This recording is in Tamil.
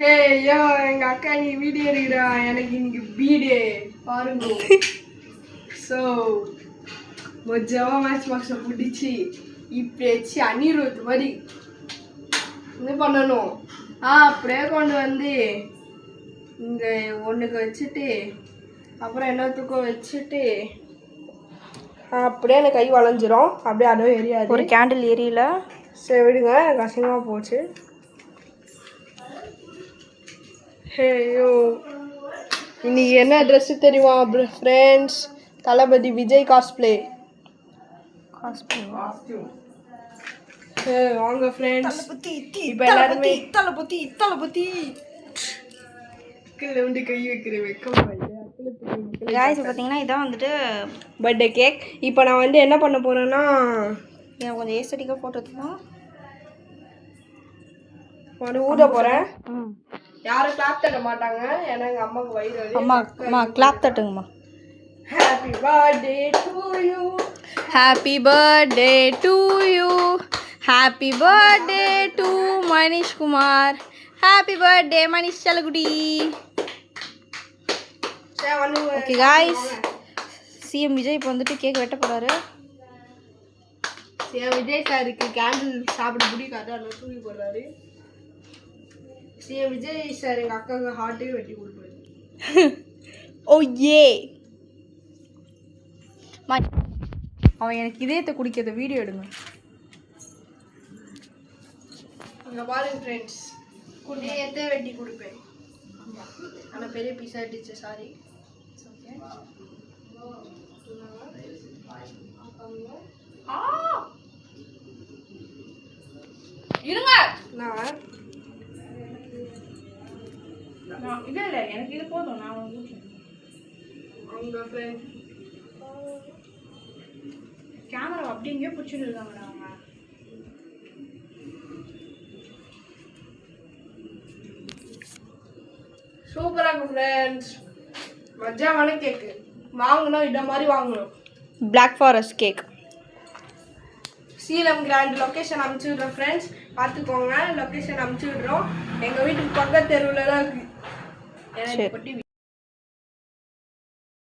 யோ எங்க அக்கா நீ வீடியோ எடுக்கிறா எனக்கு இன்னைக்கு பீடே பாருங்க. ஸோ மொஜாவா மேட்ச் பாக்ஸை பிடிச்சி இப்படி வச்சு அனிருத் மாதிரி இது பண்ணணும். அப்படியே கொண்டு வந்து இங்கே ஒன்றுக்கு வச்சுட்டு அப்புறம் என்னத்துக்கும் வச்சுட்டு அப்படியே எனக்கு கை வளைஞ்சிரும். அப்படியே அதுவும் எரியாது. ஒரு கேண்டில் எரியல. சரி விடுங்க, எனக்கு அசிங்கமாக போச்சு. ஹேயோ இன்னைக்கு என்ன ட்ரெஸ்ஸு தெரியுமா ஃப்ரெண்ட்ஸ்? தளபதி விஜய் காஸ்பிளே. வாங்க ஃப்ரெண்ட்ஸ், இப்போ எல்லாருமே தளபதி வந்து கை வைக்கிற வைக்கம் காய்ஸ் பார்த்தீங்கன்னா இதான் வந்துட்டு பர்த்டே கேக். இப்போ நான் வந்து என்ன பண்ண போகிறேன்னா எனக்கு கொஞ்சம் ஏஸ்தட்டிக்காக ஃபோட்டோ எடுத்துக்கலாம். ஊத போகிறேன். யாரும் கிளாப் தட்ட மாட்டாங்க ஏன்னா எங்கள் அம்மாவுக்கு வயிறு. அம்மா கிளாப் தட்டுங்கம்மா. Happy birthday to you, happy birthday to you, happy birthday to Manish Kumar, happy birthday Manish செல்லகுடி. ஓகே காய்ஸ், சிஎம் விஜய் இப்போ வந்துட்டு கேக் வெட்ட போகிறாரு. சிஎம் விஜய் சாருக்கு கேண்டில் சாப்பிட பிடிக்காது, அதில் தூக்கி போடுறாரு. சிஎம் விஜய் சார் எங்கள் அக்காவுக்கு ஹார்ட்டையும் வெட்டி கொடுப்பாரு. ஓ ஏ அவன் எனக்கு இதயத்தை குடிக்கிறத வீடியோ எடுங்க. இங்கே பாருங்க ஃப்ரெண்ட்ஸ், இதயத்தை வெட்டி கொடுப்பேன். ஆனால் பெரிய பீஸா ஆகிடுச்சு, சாரி. இருங்க, நான் இல்லை இல்லை எனக்கு இது போதும். நான் அவங்க ஃப்ரெண்ட் கேமரா அப்படி எங்கேயோ பிடிச்சிட்டு இருக்காங்கடா அவங்க. சூப்பராக இருக்கும் ஃப்ரெண்ட்ஸ். மஜாவான கேக்கு வாங்கணும், இந்த மாதிரி வாங்கணும். Black forest cake. Seelam grand location அனுப்பிச்சி விட்றோம் ஃப்ரெண்ட்ஸ், பார்த்துக்கோங்க. லொக்கேஷன் அனுப்பிச்சி விட்றோம். எங்கள் வீட்டுக்கு பக்கத்து தெருவில் தான் இருக்குது. எனக்கு பட்டி